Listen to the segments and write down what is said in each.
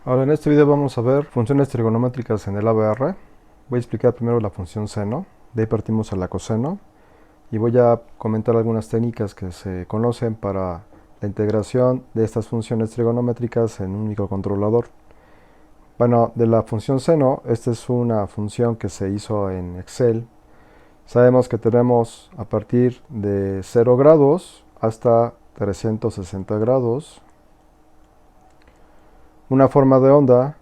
Ahora en este video vamos a ver funciones trigonométricas en el ABR. Voy a explicar primero la función seno, de ahí partimos a la coseno y voy a comentar algunas técnicas que se conocen para la integración de estas funciones trigonométricas en un microcontrolador. Bueno, de la función seno, esta es una función que se hizo en Excel. Sabemos que tenemos a partir de 0 grados hasta 360 grados una forma de onda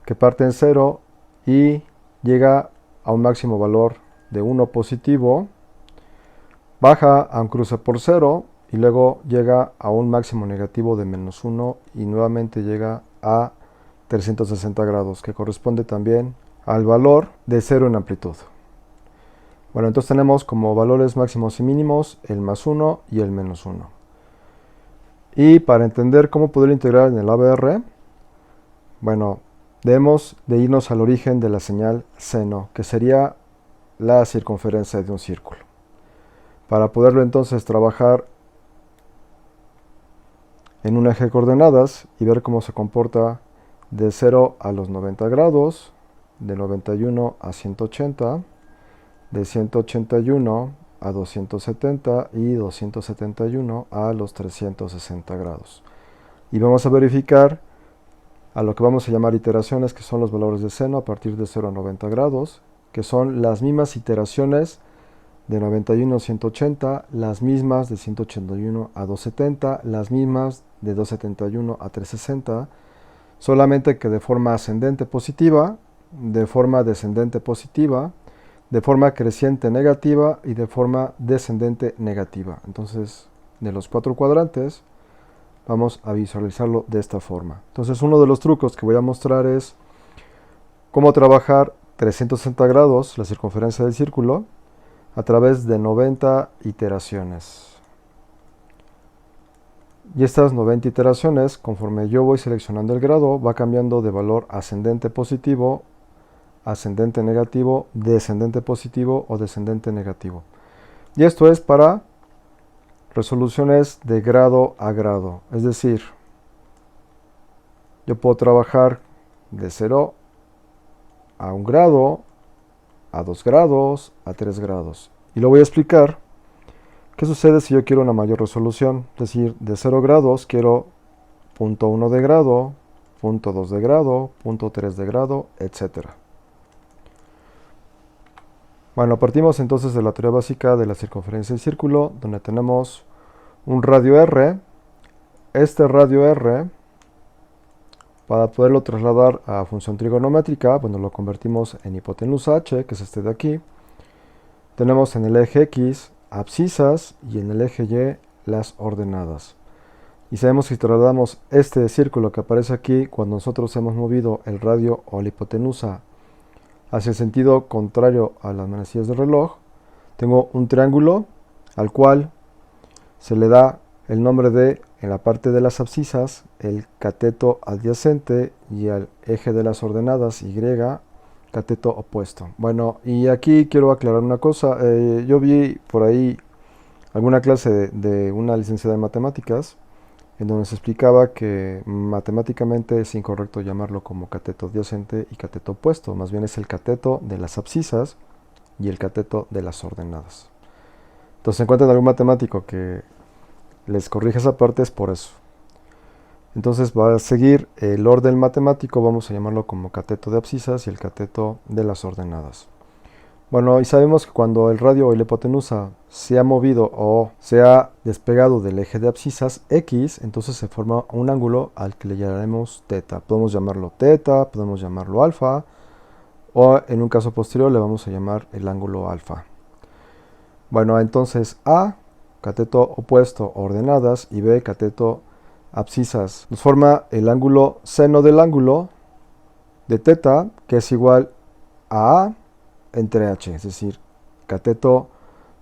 que parte en 0 y llega a un máximo valor de 1 positivo, baja a un cruce por 0 y luego llega a un máximo negativo de menos 1 y nuevamente llega a 360 grados, que corresponde también al valor de 0 en amplitud. Bueno, entonces tenemos como valores máximos y mínimos el más 1 y el menos 1. Y para entender cómo poder integrar en el ABR, bueno, debemos de irnos al origen de la señal seno, que sería la circunferencia de un círculo. Para poderlo entonces trabajar en un eje de coordenadas y ver cómo se comporta de 0 a los 90 grados, de 91 a 180, de 181 a 270 y 271 a los 360 grados. Y vamos a verificar a lo que vamos a llamar iteraciones, que son los valores de seno a partir de 0 a 90 grados, que son las mismas iteraciones de 91 a 180, las mismas de 181 a 270, las mismas de 271 a 360, solamente que de forma ascendente positiva, de forma descendente positiva, de forma creciente negativa y de forma descendente negativa. Entonces, de los 4 cuadrantes, vamos a visualizarlo de esta forma. Entonces, uno de los trucos que voy a mostrar es cómo trabajar 360 grados, la circunferencia del círculo, a través de 90 iteraciones. Y estas 90 iteraciones, conforme yo voy seleccionando el grado, va cambiando de valor ascendente positivo, ascendente negativo, descendente positivo o descendente negativo. Y esto es para resoluciones de grado a grado, es decir, yo puedo trabajar de 0 a 1 grado, a 2 grados, a 3 grados. Y lo voy a explicar qué sucede si yo quiero una mayor resolución, es decir, de 0 grados quiero 0.1 de grado, 0.2 de grado, 0.3 de grado, etc. Bueno, partimos entonces de la teoría básica de la circunferencia del círculo, donde tenemos un radio R. Este radio R, para poderlo trasladar a función trigonométrica, bueno, lo convertimos en hipotenusa H, que es este de aquí. Tenemos en el eje X abscisas y en el eje Y las ordenadas. Y sabemos que si trasladamos este círculo que aparece aquí, cuando nosotros hemos movido el radio o la hipotenusa hacia el sentido contrario a las manecillas del reloj, tengo un triángulo al cual se le da el nombre de, en la parte de las abscisas, el cateto adyacente y al eje de las ordenadas Y, cateto opuesto. Bueno, y aquí quiero aclarar una cosa. Yo vi por ahí alguna clase de una licenciada en matemáticas en donde se explicaba que matemáticamente es incorrecto llamarlo como cateto adyacente y cateto opuesto. Más bien es el cateto de las abscisas y el cateto de las ordenadas. Entonces, si encuentran algún matemático que les corrige esa parte, es por eso. Entonces va a seguir el orden matemático, vamos a llamarlo como cateto de abscisas y el cateto de las ordenadas. Bueno, y sabemos que cuando el radio o la hipotenusa se ha movido o se ha despegado del eje de abscisas X, entonces se forma un ángulo al que le llamaremos teta. Podemos llamarlo teta, podemos llamarlo alfa, o en un caso posterior le vamos a llamar el ángulo alfa. Bueno, entonces A, cateto opuesto, ordenadas, y B, cateto abscisas, nos forma el ángulo seno del ángulo de teta, que es igual a A entre H, es decir, cateto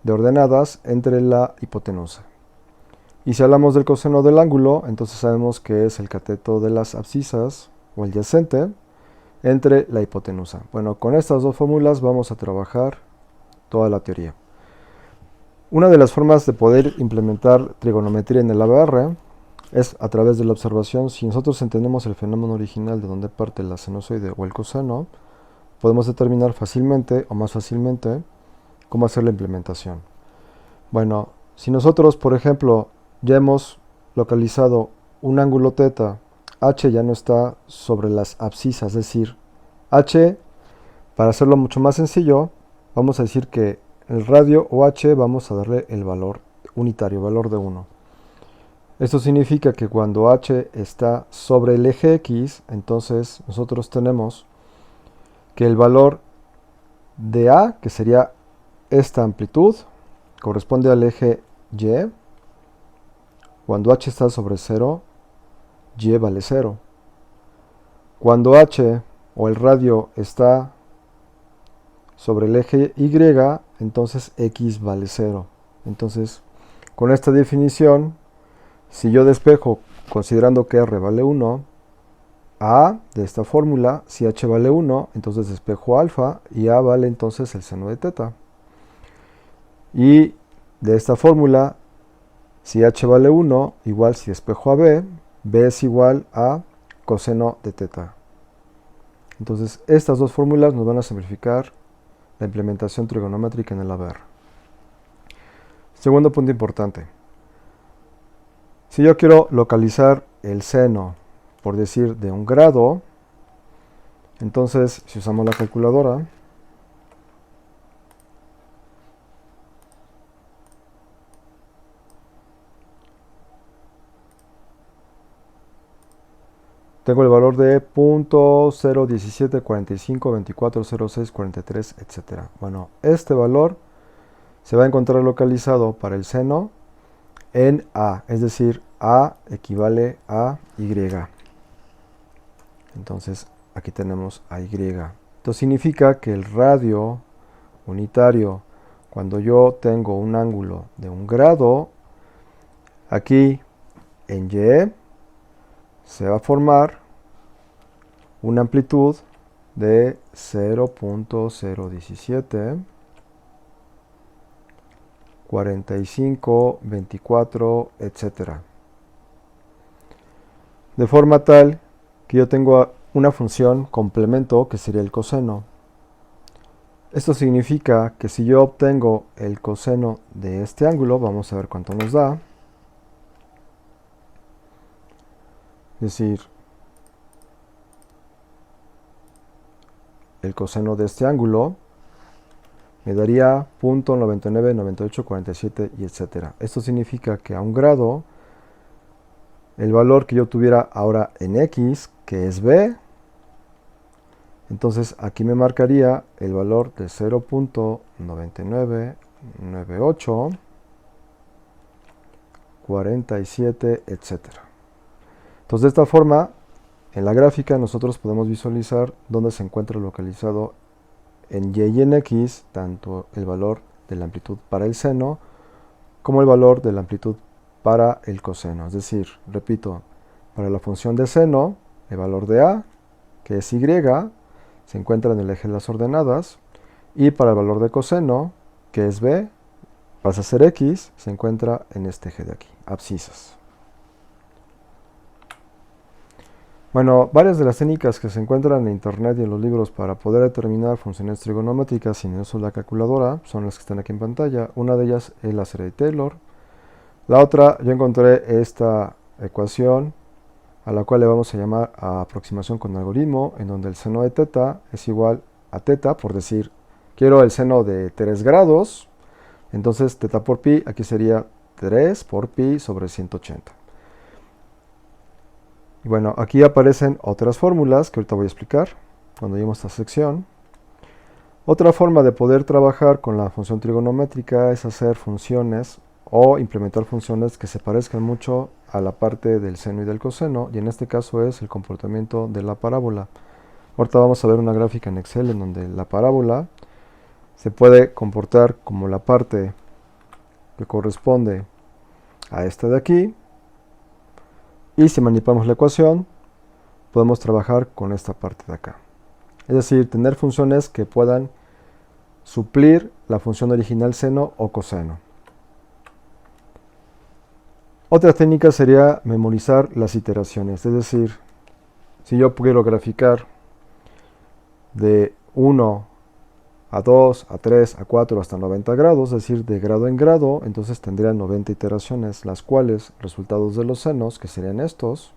de ordenadas entre la hipotenusa. Y si hablamos del coseno del ángulo, entonces sabemos que es el cateto de las abscisas o el adyacente entre la hipotenusa. Bueno, con estas dos fórmulas vamos a trabajar toda la teoría. Una de las formas de poder implementar trigonometría en el ABR es a través de la observación. Si nosotros entendemos el fenómeno original de donde parte la sinusoide o el coseno, podemos determinar fácilmente o más fácilmente cómo hacer la implementación. Bueno, si nosotros, por ejemplo, ya hemos localizado un ángulo θ, h ya no está sobre las abscisas, es decir, h, para hacerlo mucho más sencillo, vamos a decir que el radio o h vamos a darle el valor unitario, valor de 1. Esto significa que cuando h está sobre el eje x, entonces nosotros tenemos que el valor de a, que sería esta amplitud, corresponde al eje y. Cuando h está sobre 0, y vale 0. Cuando h o el radio está sobre el eje y, entonces x vale 0. Entonces, con esta definición, si yo despejo considerando que r vale 1, a de esta fórmula, si h vale 1, entonces despejo alfa y a vale entonces el seno de θ. Y de esta fórmula, si h vale 1, igual si despejo a b, b es igual a coseno de θ. Entonces, estas dos fórmulas nos van a simplificar la implementación trigonométrica en el ABR. Segundo punto importante. Si yo quiero localizar el seno, por decir, de un grado, entonces, si usamos la calculadora, tengo el valor de 0.01745240643, etc. Bueno, este valor se va a encontrar localizado para el seno en A, es decir, A equivale a Y. Entonces, aquí tenemos a Y. Esto significa que el radio unitario, cuando yo tengo un ángulo de un grado, aquí en Y se va a formar una amplitud de 0.017 45, 24, etc. De forma tal que yo tengo una función complemento que sería el coseno. Esto significa que si yo obtengo el coseno de este ángulo, vamos a ver cuánto nos da. Es decir, el coseno de este ángulo me daría 0.99, 98, 47 y etc. Esto significa que a un grado, el valor que yo tuviera ahora en x, que es b, entonces aquí me marcaría el valor de 0.9998, 47, etc. Entonces, de esta forma, en la gráfica nosotros podemos visualizar dónde se encuentra localizado en y y en x, tanto el valor de la amplitud para el seno, como el valor de la amplitud para el coseno. Es decir, repito, para la función de seno, el valor de a, que es y, se encuentra en el eje de las ordenadas, y para el valor de coseno, que es b, pasa a ser x, se encuentra en este eje de aquí, abscisas. Bueno, varias de las técnicas que se encuentran en internet y en los libros para poder determinar funciones trigonométricas sin el uso de la calculadora son las que están aquí en pantalla. Una de ellas es la serie de Taylor. La otra, yo encontré esta ecuación a la cual le vamos a llamar a aproximación con algoritmo, en donde el seno de θ es igual a θ, por decir, quiero el seno de 3 grados, entonces θ por pi, aquí sería 3 por pi sobre 180. Y bueno, aquí aparecen otras fórmulas que ahorita voy a explicar cuando lleguemos a esta sección. Otra forma de poder trabajar con la función trigonométrica es hacer funciones o implementar funciones que se parezcan mucho a la parte del seno y del coseno, y en este caso es el comportamiento de la parábola. Ahorita vamos a ver una gráfica en Excel en donde la parábola se puede comportar como la parte que corresponde a esta de aquí, y si manipulamos la ecuación podemos trabajar con esta parte de acá. Es decir, tener funciones que puedan suplir la función original seno o coseno. Otra técnica sería memorizar las iteraciones, es decir, si yo quiero graficar de 1 a 2, a 3, a 4 hasta 90 grados, es decir, de grado en grado, entonces tendría 90 iteraciones, las cuales resultados de los senos, que serían estos,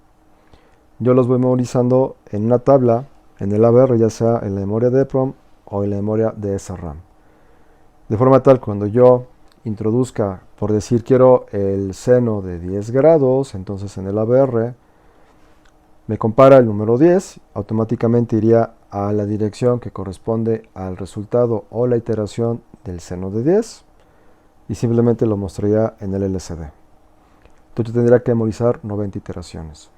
yo los voy memorizando en una tabla, en el ABR, ya sea en la memoria de EEPROM o en la memoria de SRAM. De forma tal, cuando yo introduzca, por decir, quiero el seno de 10 grados, entonces en el ABR me compara el número 10, automáticamente iría a la dirección que corresponde al resultado o la iteración del seno de 10 y simplemente lo mostraría en el LCD. Entonces yo tendría que memorizar 90 iteraciones.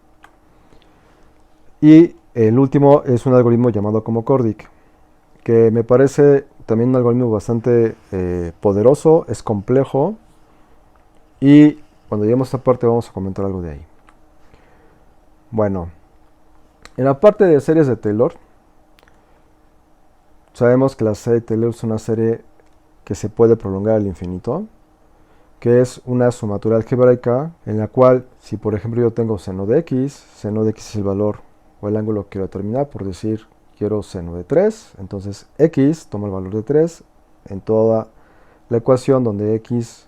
Y el último es un algoritmo llamado como Cordic, que me parece también un algoritmo bastante poderoso, es complejo y cuando lleguemos a esta parte vamos a comentar algo de ahí. Bueno, en la parte de series de Taylor, sabemos que la serie de Taylor es una serie que se puede prolongar al infinito, que es una sumatoria algebraica en la cual, si por ejemplo yo tengo seno de x es el valor o el ángulo que quiero determinar, por decir, quiero seno de 3, entonces x, tomo el valor de 3, en toda la ecuación donde x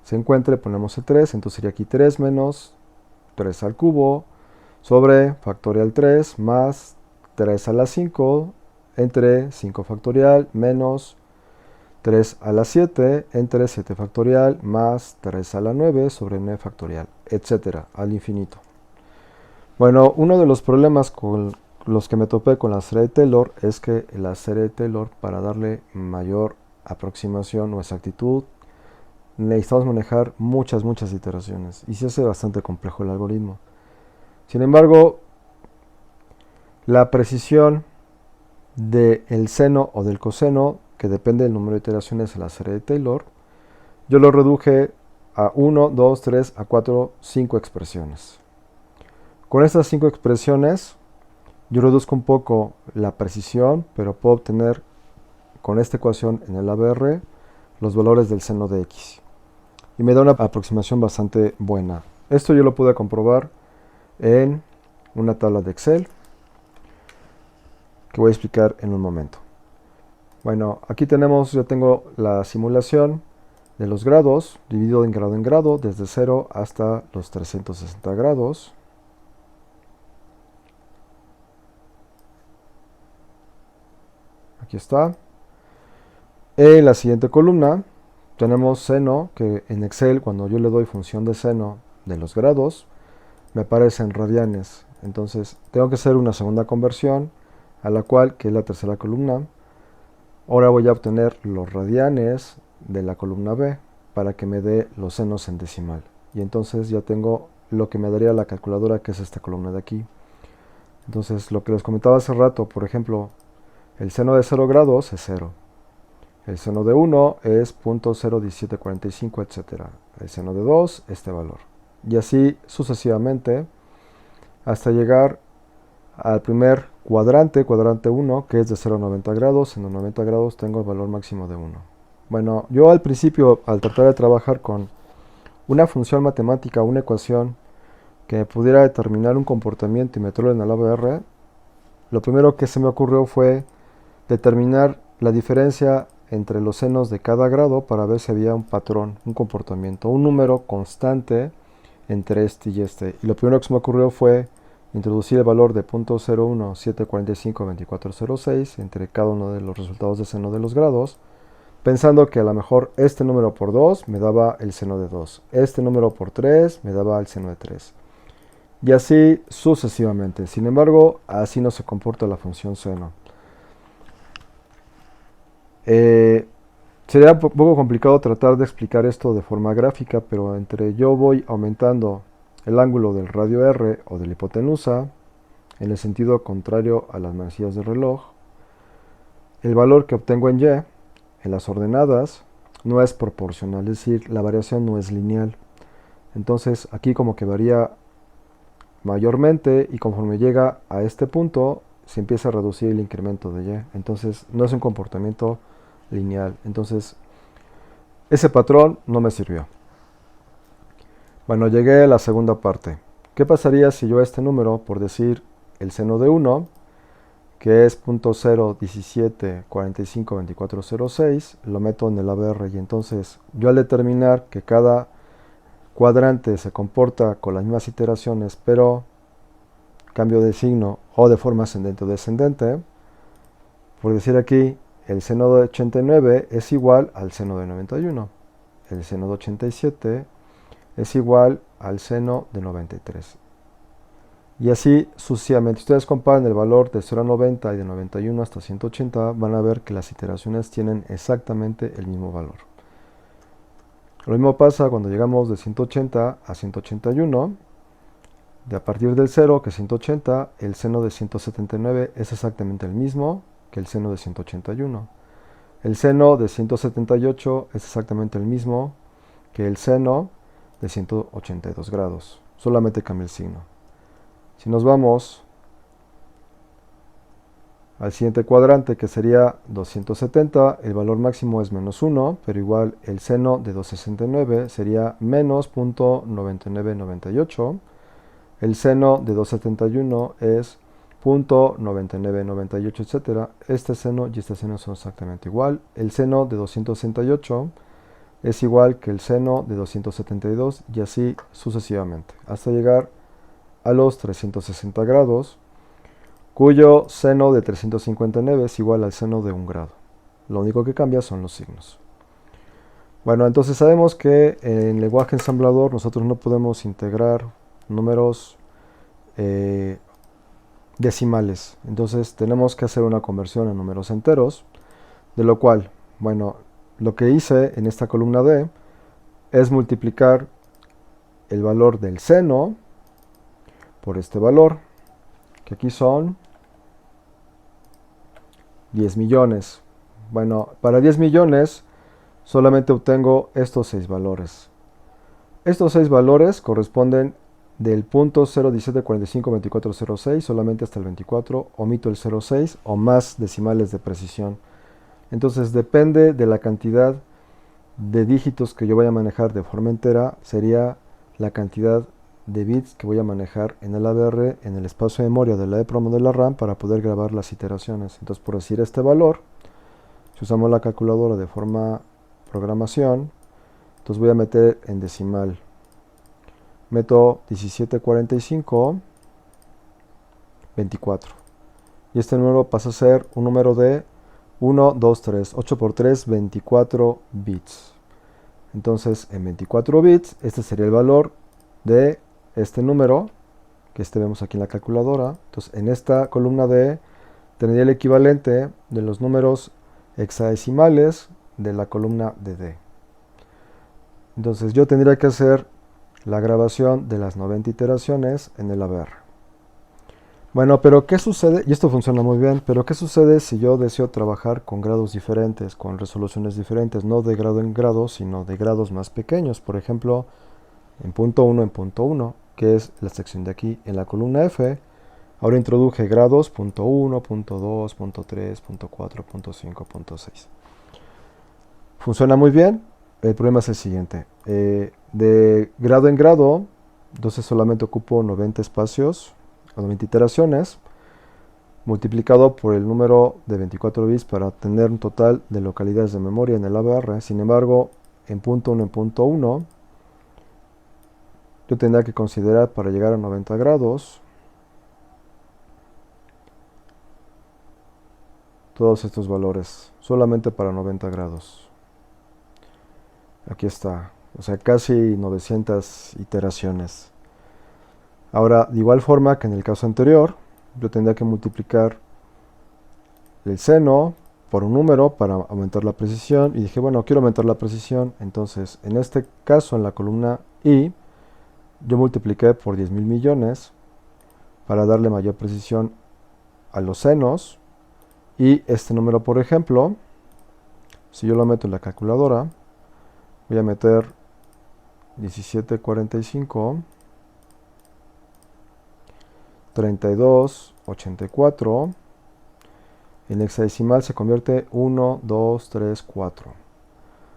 se encuentre ponemos el 3, entonces sería aquí 3 menos 3 al cubo, sobre factorial 3 más 3 a la 5 entre 5 factorial menos 3 a la 7 entre 7 factorial más 3 a la 9 sobre 9 factorial, etcétera, al infinito. Bueno, uno de los problemas con los que me topé con la serie de Taylor es que la serie de Taylor, para darle mayor aproximación o exactitud, necesitamos manejar muchas iteraciones y se hace bastante complejo el algoritmo. Sin embargo, la precisión del seno o del coseno, que depende del número de iteraciones de la serie de Taylor, yo lo reduje a 1, 2, 3, a 4, 5 expresiones. Con estas 5 expresiones, yo reduzco un poco la precisión, pero puedo obtener con esta ecuación en el ABR los valores del seno de x. Y me da una aproximación bastante buena. Esto yo lo pude comprobar en una tabla de Excel que voy a explicar en un momento. Bueno, aquí yo tengo la simulación de los grados, dividido en grado, desde 0 hasta los 360 grados. Aquí está. En la siguiente columna tenemos seno, que en Excel, cuando yo le doy función de seno de los grados, me aparece en radianes. Entonces tengo que hacer una segunda conversión, a la cual, que es la tercera columna, ahora voy a obtener los radianes de la columna B para que me dé los senos en decimal. Y entonces ya tengo lo que me daría la calculadora, que es esta columna de aquí. Entonces lo que les comentaba hace rato, por ejemplo, el seno de 0 grados es 0. El seno de 1 es 0.01745, etc. El seno de 2, este valor. Y así sucesivamente, hasta llegar al primer cuadrante 1, que es de 0 a 90 grados. En los 90 grados tengo el valor máximo de 1. Bueno, yo al principio, al tratar de trabajar con una función matemática, una ecuación que me pudiera determinar un comportamiento y meterlo en el ABR, lo primero que se me ocurrió fue determinar la diferencia entre los senos de cada grado para ver si había un patrón, un comportamiento, un número constante entre este y este. Y lo primero que se me ocurrió fue introducir el valor de 0.017452406 entre cada uno de los resultados de seno de los grados, pensando que a lo mejor este número por 2 me daba el seno de 2, este número por 3 me daba el seno de 3. Y así sucesivamente. Sin embargo, así no se comporta la función seno. Sería un poco complicado tratar de explicar esto de forma gráfica, pero entre yo voy aumentando el ángulo del radio R o de la hipotenusa en el sentido contrario a las manecillas del reloj, el valor que obtengo en Y, en las ordenadas, no es proporcional, es decir, la variación no es lineal. Entonces aquí como que varía mayormente y conforme llega a este punto se empieza a reducir el incremento de Y. Entonces no es un comportamiento lineal. Entonces ese patrón no me sirvió. Bueno, llegué a la segunda parte. ¿Qué pasaría si yo a este número, por decir el seno de 1, que es 0.017452406, lo meto en el ABR y entonces yo al determinar que cada cuadrante se comporta con las mismas iteraciones, pero cambio de signo o de forma ascendente o descendente, por decir aquí, el seno de 89 es igual al seno de 91, el seno de 87 es igual al seno de 93. Y así sucesivamente. Si ustedes comparan el valor de 0 a 90 y de 91 hasta 180, van a ver que las iteraciones tienen exactamente el mismo valor. Lo mismo pasa cuando llegamos de 180 a 181. De a partir del 0, que es 180, el seno de 179 es exactamente el mismo que el seno de 181. El seno de 178 es exactamente el mismo que el seno de 182 grados. Solamente cambia el signo. Si nos vamos al siguiente cuadrante, que sería 270, el valor máximo es menos 1, pero igual el seno de 269 sería menos 0.9998. El seno de 271 es 0.9998, etc. Este seno y este seno son exactamente igual. El seno de 268 es igual que el seno de 272 y así sucesivamente, hasta llegar a los 360 grados, cuyo seno de 359 es igual al seno de 1 grado. Lo único que cambia son los signos. Bueno, entonces sabemos que en lenguaje ensamblador nosotros no podemos integrar números decimales. Entonces tenemos que hacer una conversión a números enteros, de lo cual, bueno, lo que hice en esta columna D es multiplicar el valor del seno por este valor, que aquí son 10 millones. Bueno, para 10 millones solamente obtengo estos 6 valores. Estos 6 valores corresponden del punto 0.17452406 solamente hasta el 24, omito el 06 o más decimales de precisión. Entonces depende de la cantidad de dígitos que yo vaya a manejar de forma entera, sería la cantidad de bits que voy a manejar en el ABR, en el espacio de memoria de la EPROM o de la RAM para poder grabar las iteraciones. Entonces, por decir este valor, si usamos la calculadora de forma programación, entonces voy a meter en decimal. Meto 1745, 24. Y este número pasa a ser un número de 1, 2, 3, 8 por 3, 24 bits. Entonces, en 24 bits, este sería el valor de este número que vemos aquí en la calculadora. Entonces, en esta columna D tendría el equivalente de los números hexadecimales de la columna de D. Entonces, yo tendría que hacer la grabación de las 90 iteraciones en el ABR. Bueno, pero ¿qué sucede? Y esto funciona muy bien, pero ¿qué sucede si yo deseo trabajar con grados diferentes, con resoluciones diferentes? No de grado en grado, sino de grados más pequeños. Por ejemplo, en punto 1 en punto 1, que es la sección de aquí. En la columna F, ahora introduje grados punto 1, punto 2, punto 3, punto 4, punto 5, punto 6. Funciona muy bien. El problema es el siguiente. De grado en grado, entonces solamente ocupo 90 espacios o 90 iteraciones, multiplicado por el número de 24 bits para tener un total de localidades de memoria en el ABR. Sin embargo, en punto 1 en punto 1, yo tendría que considerar para llegar a 90 grados todos estos valores, solamente para 90 grados. Aquí está, o sea, casi 900 iteraciones. Ahora, de igual forma que en el caso anterior, yo tendría que multiplicar el seno por un número para aumentar la precisión. Y dije, bueno, quiero aumentar la precisión. Entonces, en este caso, en la columna I, yo multipliqué por 10.000 millones para darle mayor precisión a los senos. Y este número, por ejemplo, si yo lo meto en la calculadora, voy a meter 1745, 32, 84. En hexadecimal se convierte 1, 2, 3, 4.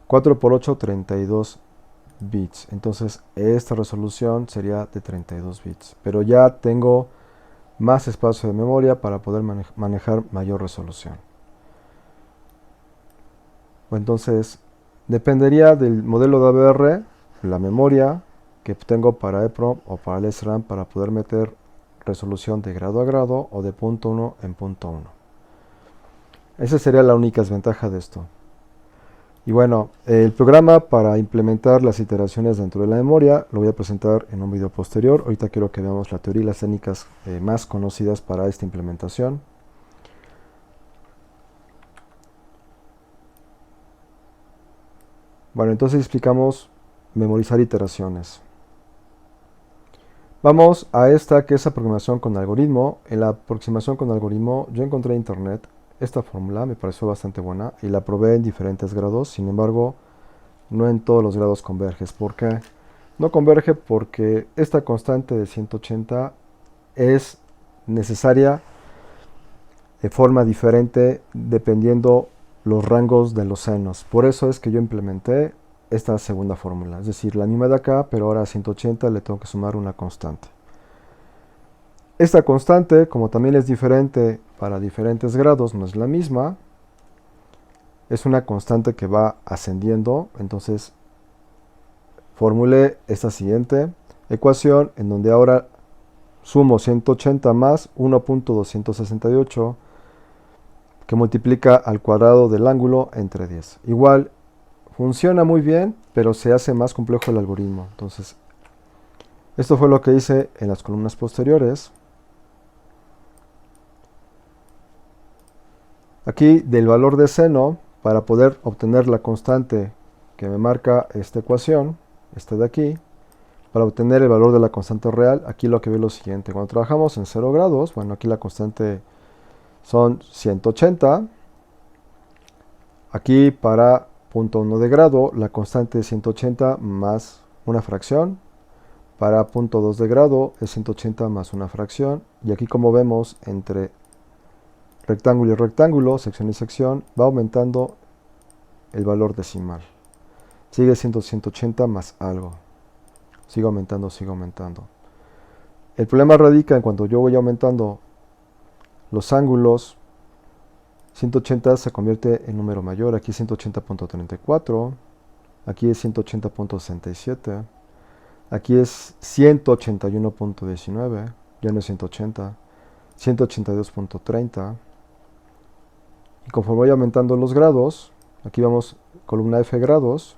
4 por 8, 32 bits. Entonces esta resolución sería de 32 bits. Pero ya tengo más espacio de memoria para poder manejar mayor resolución. Entonces dependería del modelo de AVR, la memoria que tengo para EEPROM o para el SRAM para poder meter resolución de grado a grado o de punto 1 en punto 1. Esa sería la única desventaja de esto. Y bueno, el programa para implementar las iteraciones dentro de la memoria lo voy a presentar en un video posterior. Ahorita quiero que veamos la teoría y las técnicas más conocidas para esta implementación. Bueno, entonces explicamos memorizar iteraciones. Vamos a esta que es aproximación con algoritmo. En la aproximación con algoritmo yo encontré en internet esta fórmula, me pareció bastante buena y la probé en diferentes grados. Sin embargo, no en todos los grados converge. ¿Por qué? No converge porque esta constante de 180 es necesaria de forma diferente dependiendo los rangos de los senos. Por eso es que yo implementé esta segunda fórmula, es decir, la misma de acá, pero ahora a 180 le tengo que sumar una constante. Esta constante, como también es diferente para diferentes grados, no es la misma, es una constante que va ascendiendo. Entonces formulé esta siguiente ecuación en donde ahora sumo 180 más 1.268 que multiplica al cuadrado del ángulo entre 10. Igual funciona muy bien, pero se hace más complejo el algoritmo. Entonces, esto fue lo que hice en las columnas posteriores. Aquí del valor de seno, para poder obtener la constante que me marca esta ecuación, esta de aquí, para obtener el valor de la constante real, aquí lo que veo es lo siguiente. Cuando trabajamos en 0 grados, bueno, aquí la constante son 180. Aquí para punto 1 de grado, la constante es 180 más una fracción. Para punto 2 de grado es 180 más una fracción. Y aquí, como vemos, entre rectángulo y rectángulo, sección y sección, va aumentando el valor decimal. Sigue siendo 180 más algo. Sigue aumentando, sigue aumentando. El problema radica en cuando yo voy aumentando los ángulos. 180 se convierte en número mayor. Aquí es 180.34. Aquí es 180.67. Aquí es 181.19. Ya no es 180. 182.30. Y conforme voy aumentando los grados, aquí vamos columna F grados.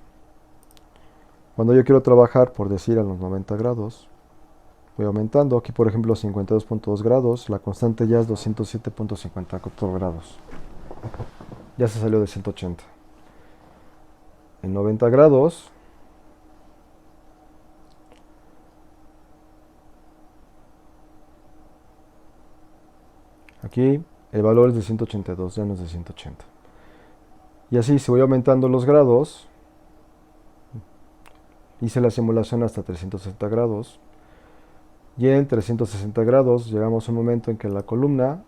Cuando yo quiero trabajar, por decir, a los 90 grados, voy aumentando. Aquí, por ejemplo, 52.2 grados. La constante ya es 207.54 grados. Ya se salió de 180. En 90 grados, aquí el valor es de 182, ya no es de 180. Y así, si voy aumentando los grados, hice la simulación hasta 360 grados. Y en 360 grados llegamos a un momento en que la columna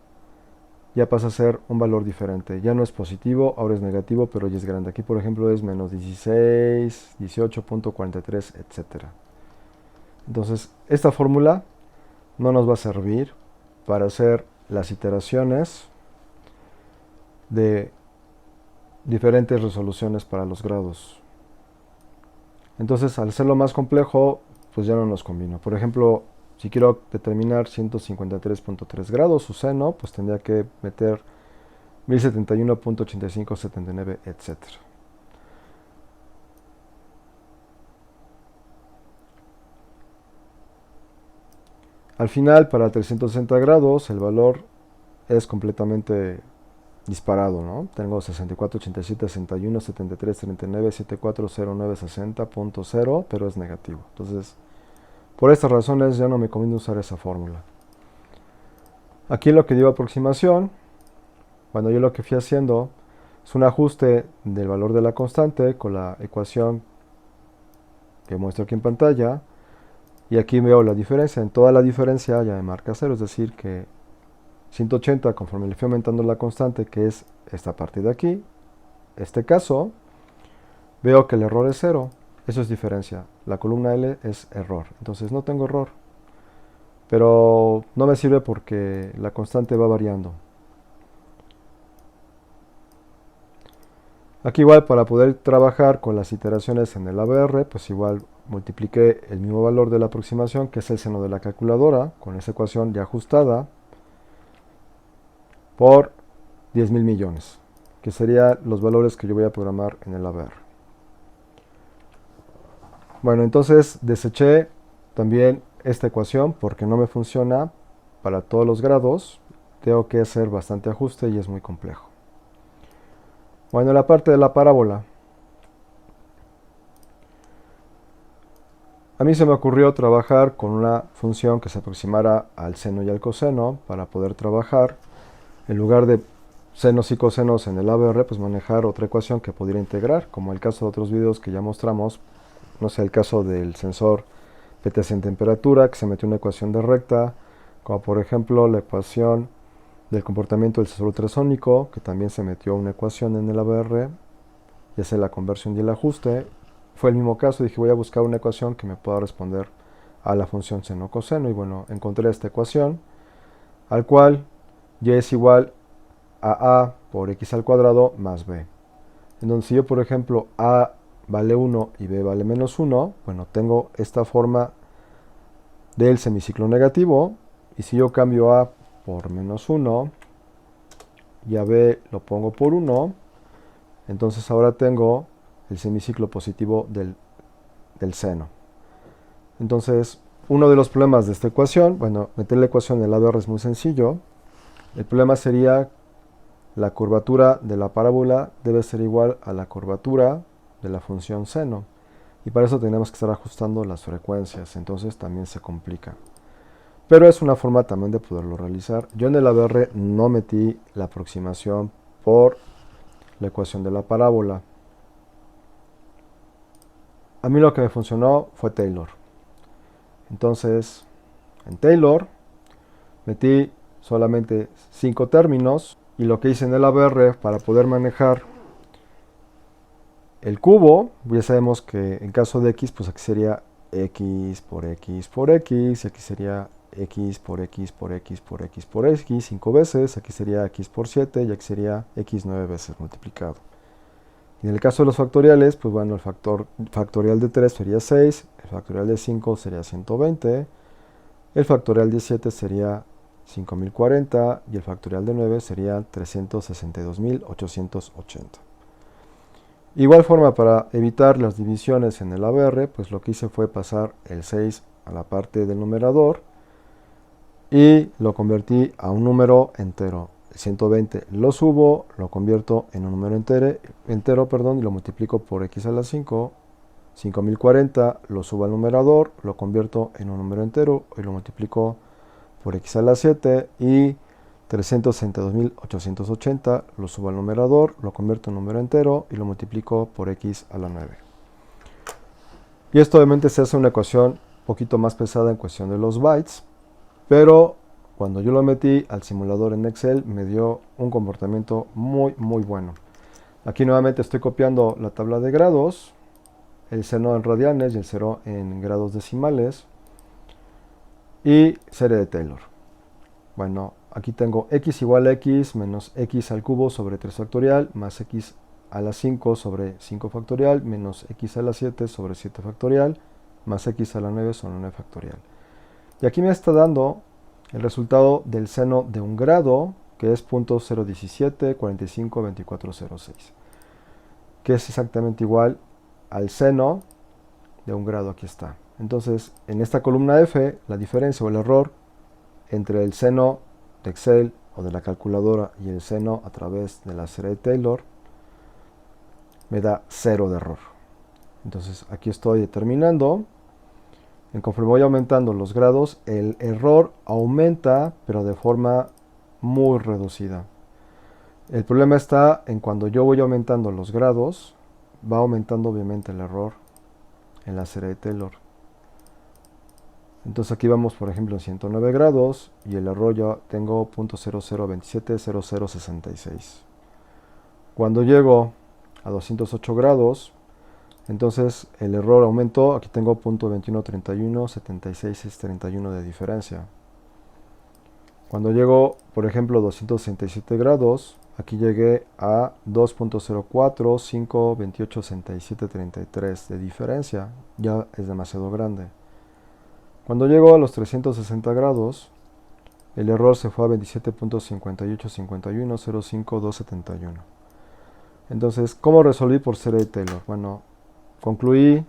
ya pasa a ser un valor diferente. Ya no es positivo, ahora es negativo, pero ya es grande. Aquí, por ejemplo, es menos 16, 18.43, etc. Entonces, esta fórmula no nos va a servir para hacer las iteraciones de diferentes resoluciones para los grados. Entonces, al hacerlo más complejo, pues ya no nos combina. Por ejemplo, si quiero determinar 153.3 grados su seno, pues tendría que meter 1071.8579, etc. Al final, para 360 grados, el valor es completamente disparado, ¿no? Tengo 64, 87, 61, 73, 39, 74, 09, 60.0, pero es negativo. Entonces, por estas razones ya no me conviene usar esa fórmula. Aquí lo que dio aproximación, bueno, yo lo que fui haciendo es un ajuste del valor de la constante con la ecuación que muestro aquí en pantalla. Y aquí veo la diferencia. En toda la diferencia ya me marca 0, es decir que 180 conforme le fui aumentando la constante, que es esta parte de aquí, este caso, veo que el error es 0. Eso es diferencia. La columna L es error. Entonces no tengo error. Pero no me sirve porque la constante va variando. Aquí igual para poder trabajar con las iteraciones en el ABR, pues igual multipliqué el mismo valor de la aproximación, que es el seno de la calculadora, con esa ecuación ya ajustada, por 10.000 millones, que serían los valores que yo voy a programar en el ABR. Bueno, entonces deseché también esta ecuación porque no me funciona para todos los grados. Tengo que hacer bastante ajuste y es muy complejo. Bueno, la parte de la parábola. A mí se me ocurrió trabajar con una función que se aproximara al seno y al coseno para poder trabajar. En lugar de senos y cosenos en el ABR, pues manejar otra ecuación que pudiera integrar, como el caso de otros videos que ya mostramos. No sé, el caso del sensor PTC en temperatura, que se metió una ecuación de recta, como por ejemplo la ecuación del comportamiento del sensor ultrasónico, que también se metió una ecuación en el ABR, y hace la conversión y el ajuste. Fue el mismo caso, dije voy a buscar una ecuación que me pueda responder a la función seno-coseno, y bueno, encontré esta ecuación, al cual y es igual a por x al cuadrado más b. Entonces si yo por ejemplo a vale 1 y b vale menos 1, bueno, tengo esta forma del semiciclo negativo, y si yo cambio a por menos 1 y a b lo pongo por 1, entonces ahora tengo el semiciclo positivo del seno. Entonces, uno de los problemas de esta ecuación, bueno, meter la ecuación en el lado R es muy sencillo. El problema sería la curvatura de la parábola debe ser igual a la curvatura de la función seno. Y para eso tenemos que estar ajustando las frecuencias, entonces también se complica. Pero es una forma también de poderlo realizar. Yo en el ABR no metí la aproximación por la ecuación de la parábola. A mí lo que me funcionó fue Taylor. Entonces, en Taylor metí solamente 5 términos, y lo que hice en el ABR para poder manejar el cubo, ya sabemos que en caso de x, pues aquí sería x por x por x, y aquí sería x por x por x por x por x 5 veces, aquí sería x por 7 y aquí sería x 9 veces multiplicado. Y en el caso de los factoriales, pues bueno, el factorial de 3 sería 6, el factorial de 5 sería 120, el factorial de 7 sería 5040 y el factorial de 9 sería 362.880. Igual forma, para evitar las divisiones en el ABR, pues lo que hice fue pasar el 6 a la parte del numerador y lo convertí a un número entero. El 120 lo subo, lo convierto en un número entero, y lo multiplico por x a la 5. 5040 lo subo al numerador, lo convierto en un número entero y lo multiplico por x a la 7, y 362.880 lo subo al numerador, lo convierto en número entero y lo multiplico por x a la 9. Y esto obviamente se hace una ecuación un poquito más pesada en cuestión de los bytes, pero cuando yo lo metí al simulador en Excel me dio un comportamiento muy bueno. Aquí nuevamente estoy copiando la tabla de grados, el seno en radianes y el cero en grados decimales, y serie de Taylor. Bueno, aquí tengo x igual a x menos x al cubo sobre 3 factorial más x a la 5 sobre 5 factorial menos x a la 7 sobre 7 factorial más x a la 9 sobre 9 factorial. Y aquí me está dando el resultado del seno de un grado, que es 0.017452406, que es exactamente igual al seno de un grado. Aquí está. Entonces, en esta columna F, la diferencia o el error entre el seno de Excel o de la calculadora y el seno a través de la serie de Taylor me da 0 de error. Entonces aquí estoy determinando, en conforme voy aumentando los grados, el error aumenta, pero de forma muy reducida. El problema está en cuando yo voy aumentando los grados, va aumentando obviamente el error en la serie de Taylor. Entonces aquí vamos, por ejemplo, en 109 grados y el error ya tengo 0.00270066. Cuando llego a 208 grados, Entonces el error aumentó, aquí tengo .2131, 76,631 de diferencia. Cuando llego, por ejemplo, 267 grados, aquí llegué a 2.04, 5, 28, 67, 33 de diferencia. Ya es demasiado grande. Cuando llego a los 360 grados, el error se fue a 27.5851, 05, 271. Entonces, ¿cómo resolví por serie de Taylor? Bueno, concluí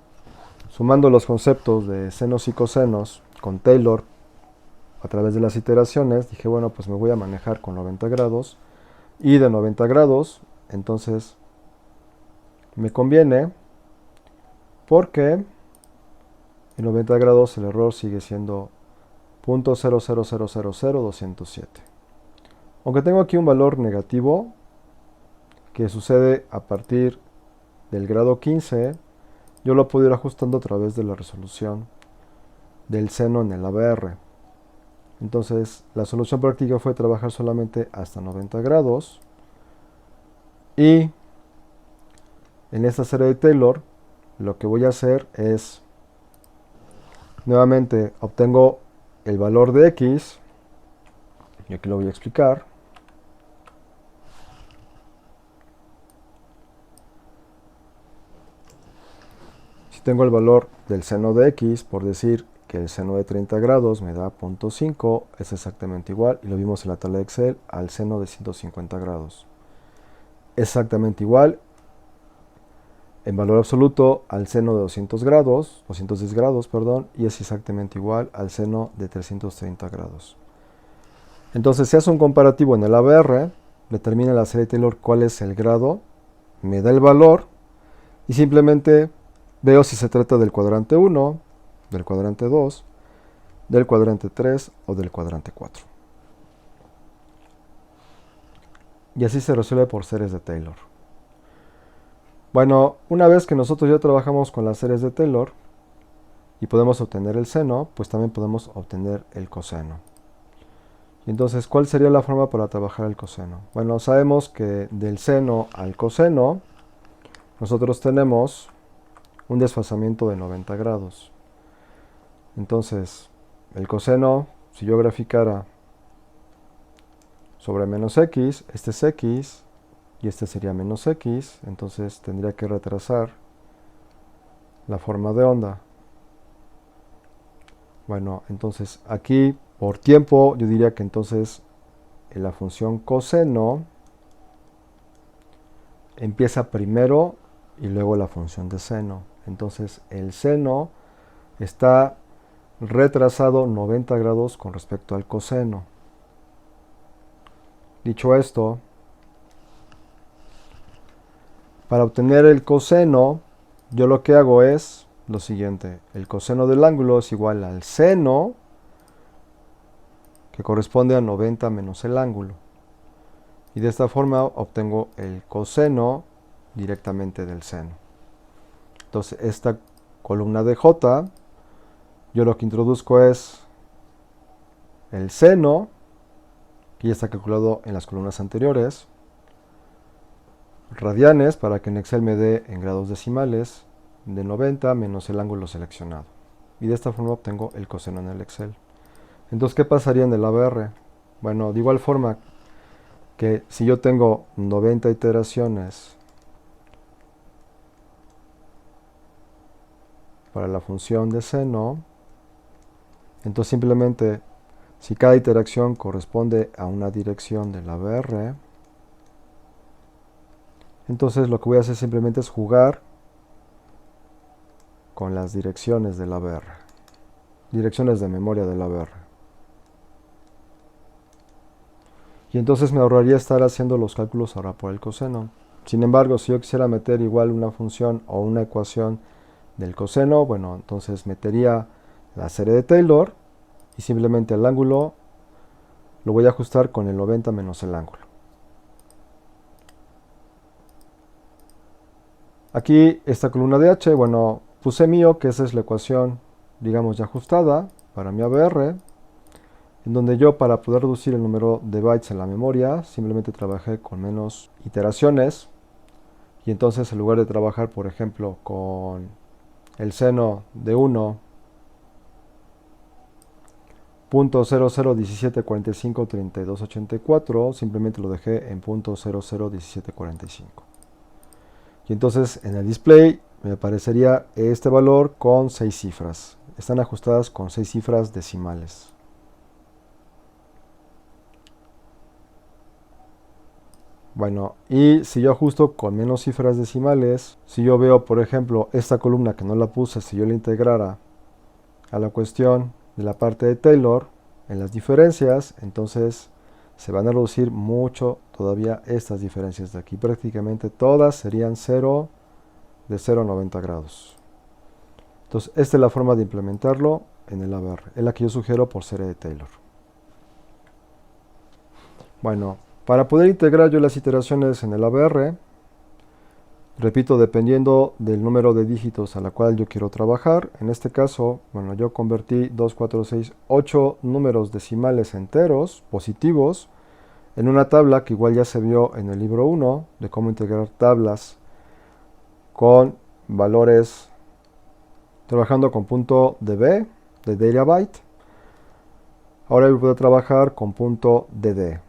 sumando los conceptos de senos y cosenos con Taylor a través de las iteraciones. Dije, bueno, pues me voy a manejar con 90 grados. Y de 90 grados, entonces me conviene porque en 90 grados el error sigue siendo 0.00000207. Aunque tengo aquí un valor negativo que sucede a partir del grado 15, yo lo puedo ir ajustando a través de la resolución del seno en el ABR. Entonces la solución práctica fue trabajar solamente hasta 90 grados y en esta serie de Taylor lo que voy a hacer es nuevamente obtengo el valor de X y aquí lo voy a explicar. Si tengo el valor del seno de X, por decir que el seno de 30 grados me da 0.5, es exactamente igual, y lo vimos en la tabla de Excel, al seno de 150 grados. Exactamente igual, en valor absoluto, al seno de 210 grados, perdón, y es exactamente igual al seno de 330 grados. Entonces, si hace un comparativo en el ABR, determina la serie de Taylor cuál es el grado, me da el valor, y simplemente veo si se trata del cuadrante 1, del cuadrante 2, del cuadrante 3 o del cuadrante 4. Y así se resuelve por series de Taylor. Bueno, una vez que nosotros ya trabajamos con las series de Taylor y podemos obtener el seno, pues también podemos obtener el coseno. Y entonces, ¿cuál sería la forma para trabajar el coseno? Bueno, sabemos que del seno al coseno nosotros tenemos un desfasamiento de 90 grados. Entonces, el coseno, si yo graficara sobre menos x, este es x y este sería menos x, entonces tendría que retrasar la forma de onda. Bueno, entonces aquí por tiempo yo diría que entonces la función coseno empieza primero y luego la función de seno. Entonces el seno está retrasado 90 grados con respecto al coseno. Dicho esto, para obtener el coseno, yo lo que hago es lo siguiente. El coseno del ángulo es igual al seno, que corresponde a 90 menos el ángulo. Y de esta forma obtengo el coseno directamente del seno. Entonces, esta columna de J, yo lo que introduzco es el seno, que ya está calculado en las columnas anteriores, radianes, para que en Excel me dé en grados decimales, de 90 menos el ángulo seleccionado. Y de esta forma obtengo el coseno en el Excel. Entonces, ¿qué pasaría en el ABR? Bueno, de igual forma que si yo tengo 90 iteraciones para la función de seno, entonces simplemente si cada iteración corresponde a una dirección del ABR, entonces lo que voy a hacer simplemente es jugar con las direcciones del ABR, direcciones de memoria del ABR. Y entonces me ahorraría estar haciendo los cálculos ahora por el coseno. Sin embargo, si yo quisiera meter igual una función o una ecuación del coseno, bueno, entonces metería la serie de Taylor y simplemente el ángulo lo voy a ajustar con el 90 menos el ángulo. Aquí esta columna de H, bueno, puse mío, que esa es la ecuación, digamos, ya ajustada para mi ABR, en donde yo para poder reducir el número de bytes en la memoria, simplemente trabajé con menos iteraciones, Y entonces en lugar de trabajar, por ejemplo, con el seno de 1.0017453284, simplemente lo dejé en .001745. Y entonces en el display me aparecería este valor con 6 cifras. Están ajustadas con 6 cifras decimales. Bueno, y si yo ajusto con menos cifras decimales, si yo veo, por ejemplo, esta columna que no la puse, si yo la integrara a la cuestión de la parte de Taylor, en las diferencias, entonces se van a reducir mucho todavía estas diferencias de aquí. Prácticamente todas serían 0 de 0,90 grados. Entonces, esta es la forma de implementarlo en el ABR. Es la que yo sugiero por serie de Taylor. Bueno, para poder integrar yo las iteraciones en el ABR, repito, dependiendo del número de dígitos a la cual yo quiero trabajar, en este caso, bueno, yo convertí 2, 4, 6, 8 números decimales enteros positivos en una tabla que igual ya se vio en el libro 1 de cómo integrar tablas con valores trabajando con punto dB de data byte. Ahora yo puedo trabajar con punto dd.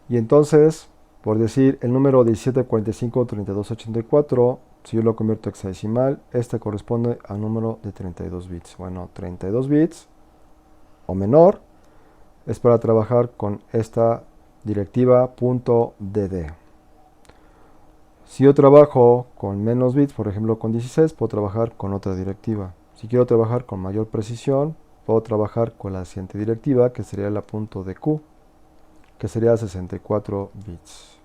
Y entonces, por decir, el número 17453284, si yo lo convierto a hexadecimal, este corresponde al número de 32 bits. Bueno, 32 bits o menor es para trabajar con esta directiva .dd. Si yo trabajo con menos bits, por ejemplo con 16, puedo trabajar con otra directiva. Si quiero trabajar con mayor precisión, puedo trabajar con la siguiente directiva, que sería la .dq, que sería 64 bits.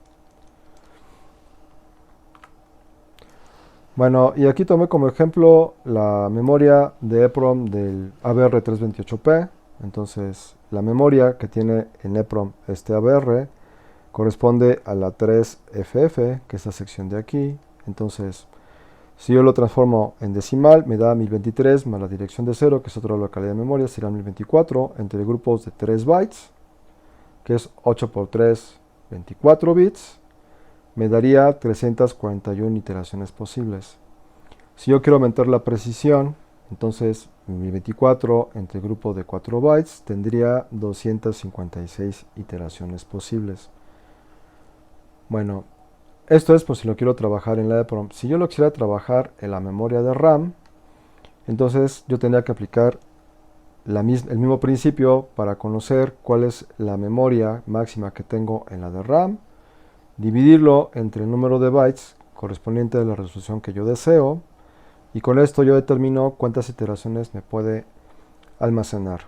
Bueno, y aquí tomé como ejemplo la memoria de EPROM del ABR328P. Entonces, la memoria que tiene en EPROM este ABR corresponde a la 3FF, que es la sección de aquí. Entonces, si yo lo transformo en decimal, me da 1023 más la dirección de 0, que es otra localidad de memoria, será 1024, entre grupos de 3 bytes, que es 8 por 3, 24 bits. Me daría 341 iteraciones posibles. Si yo quiero aumentar la precisión, entonces 1024 entre grupo de 4 bytes tendría 256 iteraciones posibles. Bueno, esto es por si lo quiero trabajar en la EPROM. Si yo lo quisiera trabajar en la memoria de RAM, entonces yo tendría que aplicar el mismo principio para conocer cuál es la memoria máxima que tengo en la de RAM, dividirlo entre el número de bytes correspondiente a la resolución que yo deseo, y con esto yo determino cuántas iteraciones me puede almacenar.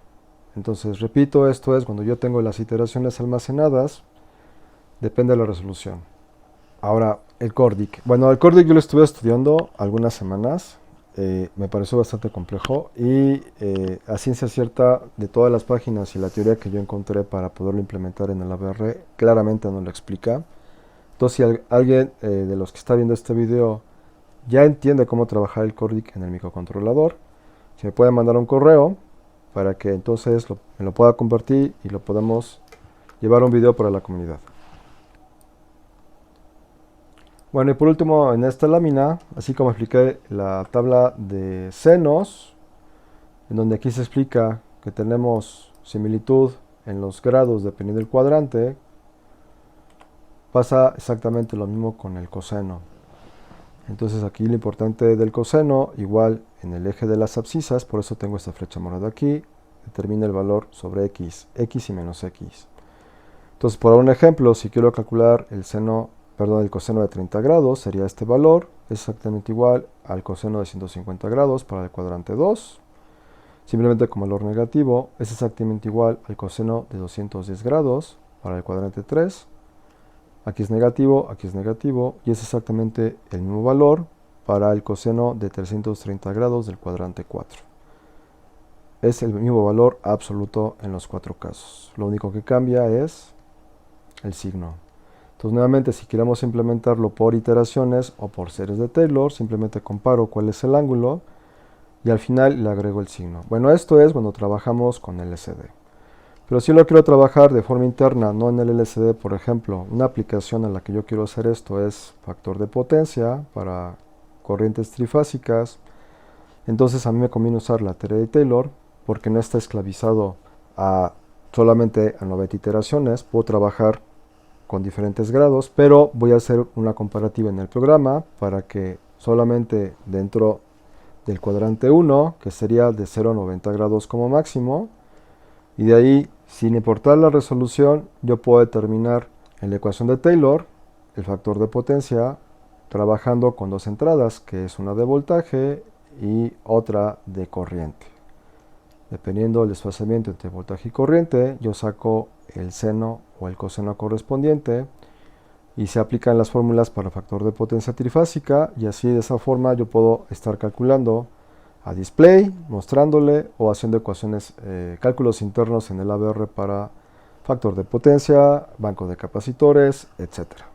Entonces, repito, esto es cuando yo tengo las iteraciones almacenadas, depende de la resolución. Ahora, el CORDIC. Bueno, el CORDIC yo lo estuve estudiando algunas semanas. Me pareció bastante complejo y a ciencia cierta de todas las páginas y la teoría que yo encontré para poderlo implementar en el ABR, claramente no lo explica. Entonces, si alguien de los que está viendo este video ya entiende cómo trabajar el CORDIC en el microcontrolador, se me puede mandar un correo para que entonces me lo pueda compartir y lo podamos llevar a un video para la comunidad. Bueno, y por último, en esta lámina, así como expliqué la tabla de senos, en donde aquí se explica que tenemos similitud en los grados dependiendo del cuadrante, pasa exactamente lo mismo con el coseno. Entonces aquí lo importante del coseno, igual en el eje de las abscisas, por eso tengo esta flecha morada aquí, determina el valor sobre x, x y menos x. Entonces, por un ejemplo, si quiero calcular el coseno de 30 grados, sería este valor, es exactamente igual al coseno de 150 grados para el cuadrante 2. Simplemente como valor negativo, es exactamente igual al coseno de 210 grados para el cuadrante 3. Aquí es negativo y es exactamente el mismo valor para el coseno de 330 grados del cuadrante 4. Es el mismo valor absoluto en los 4 casos. Lo único que cambia es el signo. Entonces nuevamente, si queremos implementarlo por iteraciones o por series de Taylor, simplemente comparo cuál es el ángulo y al final le agrego el signo. Bueno, esto es cuando trabajamos con LCD. Pero si lo quiero trabajar de forma interna, no en el LCD, por ejemplo, una aplicación en la que yo quiero hacer esto es factor de potencia para corrientes trifásicas. Entonces a mí me conviene usar la teoría de Taylor porque no está esclavizado a solamente a 90 iteraciones. Puedo trabajar con diferentes grados, pero voy a hacer una comparativa en el programa para que solamente dentro del cuadrante 1, que sería de 0 a 90 grados como máximo, y de ahí, sin importar la resolución, yo puedo determinar en la ecuación de Taylor el factor de potencia trabajando con dos entradas, que es una de voltaje y otra de corriente. Dependiendo del desfasamiento entre voltaje y corriente, yo saco el seno o el coseno correspondiente y se aplican las fórmulas para factor de potencia trifásica, y así de esa forma yo puedo estar calculando a display, mostrándole o haciendo ecuaciones, cálculos internos en el ABR para factor de potencia, banco de capacitores, etcétera.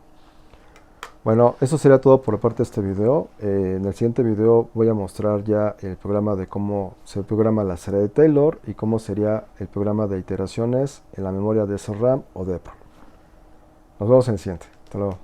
Bueno, eso sería todo por parte de este video. En el siguiente video voy a mostrar ya el programa de cómo se programa la serie de Taylor y cómo sería el programa de iteraciones en la memoria de SRAM o de EPROM. Nos vemos en el siguiente. Hasta luego.